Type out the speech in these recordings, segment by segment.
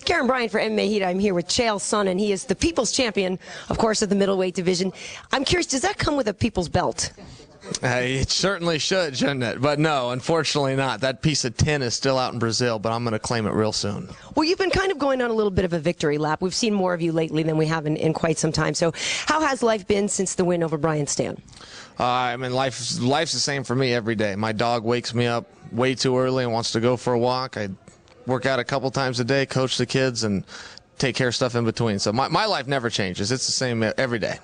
Karen Bryant for MMA Heat. I'm here with Chael+Sonnen, and he is the people's champion, of course, of the middleweight division. I'm curious, does that come with a people's belt? It certainly should, shouldn't it? But no, unfortunately not. That piece of tin is still out in Brazil, but I'm going to claim it real soon. Well, you've been kind of going on a little bit of a victory lap. We've seen more of you lately than we have in quite some time. So how has life been since the win over Brian Stann? I mean, life's the same for me every day. My dog wakes me up way too early and wants to go for a walk. I work out a couple times a day, coach the kids, and take care of stuff in between. So my life never changes. It's the same every day.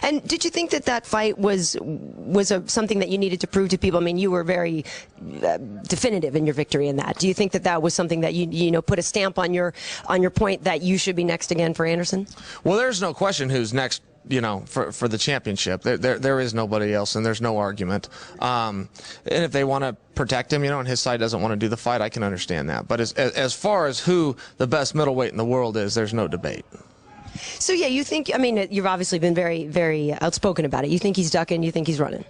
And did you think that that fight was something that you needed to prove to people? I mean, you were very definitive in your victory in that. Do you think that that was something that you know put a stamp on your point that you should be next again for Anderson? Well, there's no question who's next. You know, for the championship, there is nobody else, and there's no argument. And if they want to protect him, you know, and his side doesn't want to do the fight, I can understand that. But as far as who the best middleweight in the world is, there's no debate. So yeah, you think? I mean, you've obviously been very, very outspoken about it. You think he's ducking? You think he's running?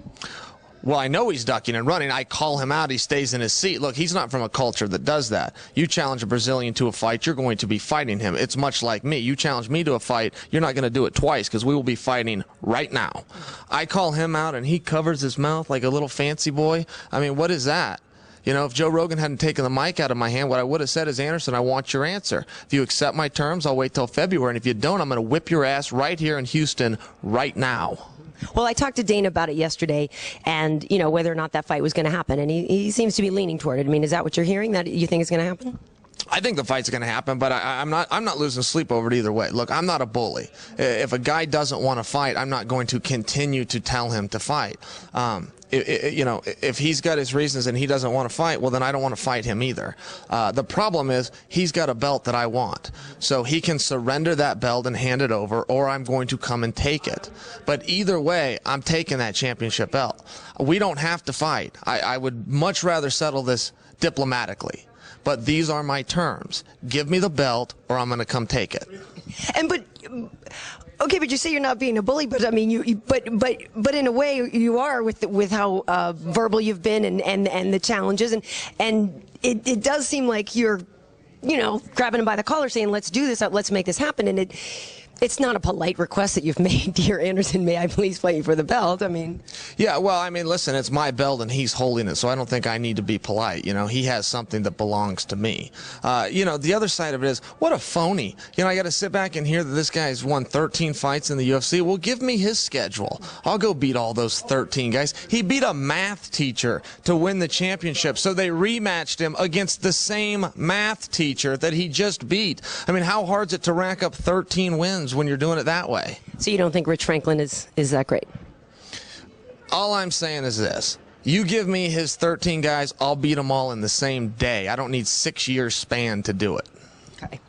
Well, I know he's ducking and running. I call him out. He stays in his seat. Look, he's not from a culture that does that. You challenge a Brazilian to a fight, you're going to be fighting him. It's much like me. You challenge me to a fight, you're not going to do it twice because we will be fighting right now. I call him out, and he covers his mouth like a little fancy boy. I mean, what is that? You know, if Joe Rogan hadn't taken the mic out of my hand, what I would have said is, Anderson, I want your answer. If you accept my terms, I'll wait till February. And if you don't, I'm going to whip your ass right here in Houston right now. Well, I talked to Dana about it yesterday, and, you know, whether or not that fight was going to happen. And he seems to be leaning toward it. I mean, is that what you're hearing, that you think is going to happen? I think the fight's going to happen, but I'm not losing sleep over it either way. Look, I'm not a bully. If a guy doesn't want to fight, I'm not going to continue to tell him to fight. You know, if he's got his reasons and he doesn't want to fight, well, then I don't want to fight him either. The problem is he's got a belt that I want. So he can surrender that belt and hand it over, or I'm going to come and take it. But either way, I'm taking that championship belt. We don't have to fight. I would much rather settle this diplomatically. But these are my terms. Give me the belt, or I'm going to come take it. Okay, but you say you're not being a bully, but I mean, but in a way you are with how verbal you've been and the challenges, and it does seem like you're, you know, grabbing him by the collar, saying, "Let's do this, let's make this happen," and it's not a polite request that you've made. Dear Anderson, may I please fight you for the belt? I mean, yeah, well, I mean, listen, it's my belt and he's holding it, so I don't think I need to be polite. You know, he has something that belongs to me. You know, the other side of it is, what a phony. You know, I got to sit back and hear that this guy's won 13 fights in the UFC. Well, give me his schedule. I'll go beat all those 13 guys. He beat a math teacher to win the championship, so they rematched him against the same math teacher that he just beat. I mean, how hard is it to rack up 13 wins when you're doing it that way? So you don't think Rich Franklin is that great? All I'm saying is this. You give me his 13 guys, I'll beat them all in the same day. I don't need 6 years span to do it. Okay.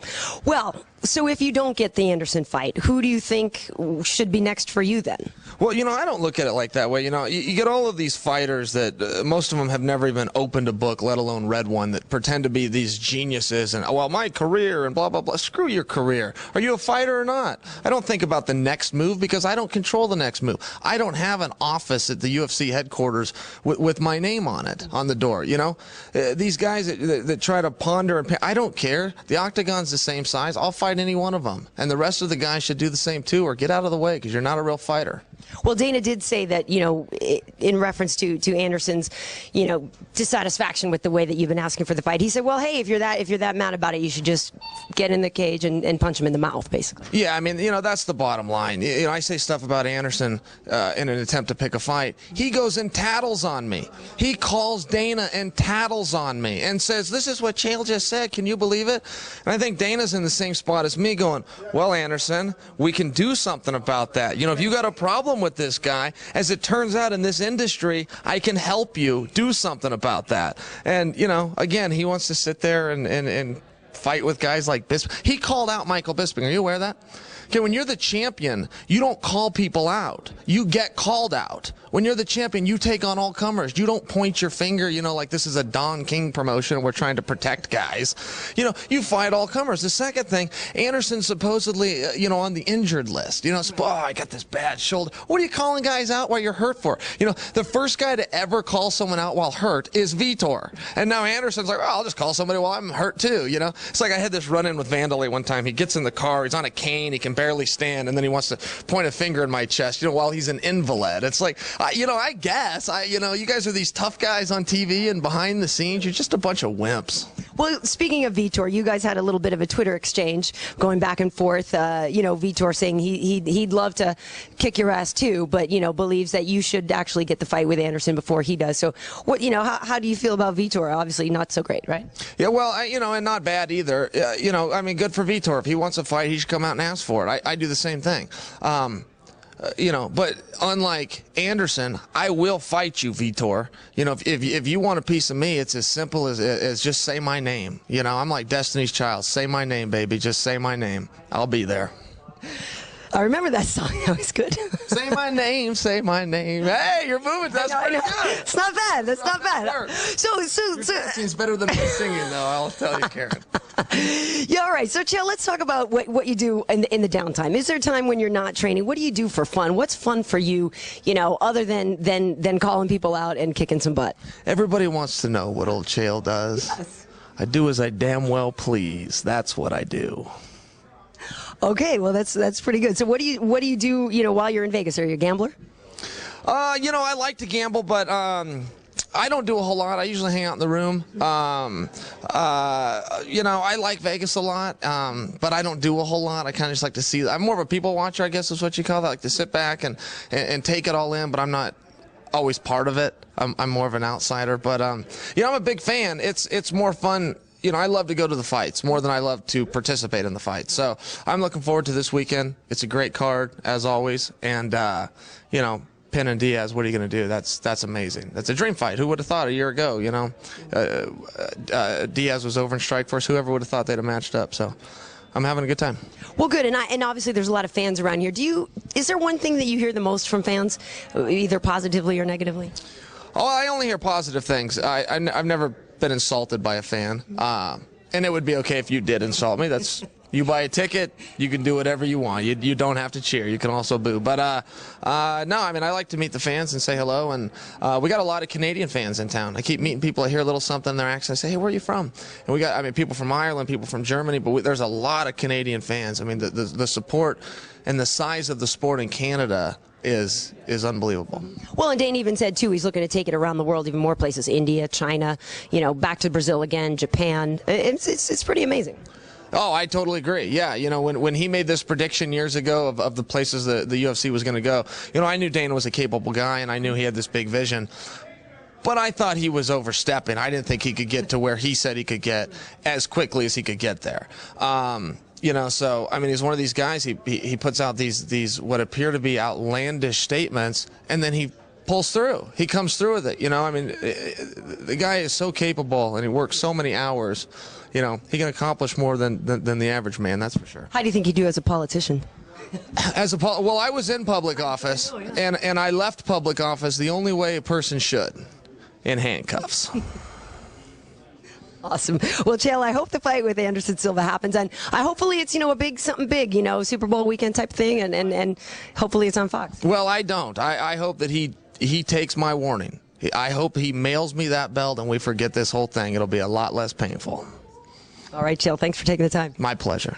Well, so if you don't get the Anderson fight, who do you think should be next for you then? Well, you know, I don't look at it like that way. You know, you get all of these fighters that most of them have never even opened a book, let alone read one, that pretend to be these geniuses and, well, my career and blah, blah, blah. Screw your career. Are you a fighter or not? I don't think about the next move because I don't control the next move. I don't have an office at the UFC headquarters with my name on it, on the door, you know? These guys that try to ponder and I don't care. The octagon's the same size. I'll fight any one of them. And the rest of the guys should do the same too, or get out of the way because you're not a real fighter. Well, Dana did say that, you know, in reference to Anderson's, you know, dissatisfaction with the way that you've been asking for the fight. He said, well, hey, if you're that mad about it, you should just get in the cage and punch him in the mouth, basically. Yeah, I mean, you know, that's the bottom line. You know, I say stuff about Anderson in an attempt to pick a fight. He goes and tattles on me. He calls Dana and tattles on me and says, this is what Chael just said. Can you believe it? And I think Dana's in the same spot as me going, well, Anderson, we can do something about that. You know, if you got a problem with this guy, as it turns out in this industry, I can help you do something about that. And, you know, again, he wants to sit there and fight with guys like Bisping. He called out Michael Bisping. Are you aware of that? Okay, when you're the champion, you don't call people out. You get called out. When you're the champion, you take on all comers. You don't point your finger, you know, like this is a Don King promotion. We're trying to protect guys. You know, you fight all comers. The second thing, Anderson's supposedly, you know, on the injured list. You know, oh, I got this bad shoulder. What are you calling guys out while you're hurt for? You know, the first guy to ever call someone out while hurt is Vitor. And now Anderson's like, oh, I'll just call somebody while I'm hurt too, you know? It's like I had this run-in with Vandalay one time. He gets in the car, he's on a cane, he can barely stand, and then he wants to point a finger in my chest, you know, while he's an invalid. It's like, you know, I guess, you know, you guys are these tough guys on TV and behind the scenes. You're just a bunch of wimps. Well, speaking of Vitor, you guys had a little bit of a Twitter exchange going back and forth. You know, Vitor saying he'd love to kick your ass too, but, you know, believes that you should actually get the fight with Anderson before he does. So, what, you know, how do you feel about Vitor? Obviously not so great, right? Yeah, well, you know, and not bad either. You know, I mean, good for Vitor. If he wants a fight, he should come out and ask for it. I do the same thing. You know, but unlike Anderson, I will fight you, Vitor. You know, if you want a piece of me, it's as simple as just say my name. You know, I'm like Destiny's Child. Say my name, baby. Just say my name. I'll be there. I remember that song. That was good. Say my name, say my name. Hey, you're moving. That's pretty good. It's not bad. That's not bad. So seems better than me singing, though. I'll tell you, Karen. Yeah, all right. So, Chael, let's talk about what you do in the downtime. Is there time when you're not training? What do you do for fun? What's fun for you, you know, other than calling people out and kicking some butt? Everybody wants to know what old Chael does. Yes. I do as I damn well please. That's what I do. Okay, well, that's pretty good. So what do you do, you know, while you're in Vegas? Are you a gambler? You know, I like to gamble, but I don't do a whole lot. I usually hang out in the room. You know, I like Vegas a lot, but I don't do a whole lot. I kind of just like to see. I'm more of a people watcher, I guess is what you call it. I like to sit back and take it all in, but I'm not always part of it. I'm more of an outsider, but you know, I'm a big fan. It's more fun. You know, I love to go to the fights more than I love to participate in the fights. So I'm looking forward to this weekend. It's a great card, as always. And, you know, Penn and Diaz, what are you going to do? That's amazing. That's a dream fight. Who would have thought a year ago, you know? Diaz was over in Strikeforce. Whoever would have thought they'd have matched up. So I'm having a good time. Well, good. And obviously there's a lot of fans around here. Is there one thing that you hear the most from fans, either positively or negatively? Oh, I only hear positive things. I've never been insulted by a fan, and it would be okay if you did insult me. That's you buy a ticket, you can do whatever you want. You don't have to cheer. You can also boo. But no, I mean, I like to meet the fans and say hello. And we got a lot of Canadian fans in town. I keep meeting people. I hear a little something in their accent. I say, hey, where are you from? And we got, I mean, people from Ireland, people from Germany, but there's a lot of Canadian fans. I mean, the support and the size of the sport in Canada is unbelievable. Well, and Dane even said, too, he's looking to take it around the world, even more places, India, China, you know, back to Brazil again, Japan. It's pretty amazing. Oh, I totally agree. Yeah, you know, when he made this prediction years ago of the places that the UFC was going to go, you know, I knew Dana was a capable guy, and I knew he had this big vision. But I thought he was overstepping. I didn't think he could get to where he said he could get as quickly as he could get there. You know, so, I mean, he's one of these guys, he puts out these what appear to be outlandish statements, and then he pulls through. He comes through with it, you know. I mean, the guy is so capable, and he works so many hours. You know, he can accomplish more than the average man, that's for sure. How do you think you do as a politician? Well, I was in public office, and I left public office the only way a person should, in handcuffs. Awesome. Well, Chael, I hope the fight with Anderson Silva happens, and hopefully it's, you know, something big, you know, Super Bowl weekend type thing, and hopefully it's on Fox. Well, I don't. I hope that he takes my warning. I hope he mails me that belt and we forget this whole thing. It'll be a lot less painful. All right, Chael, thanks for taking the time. My pleasure.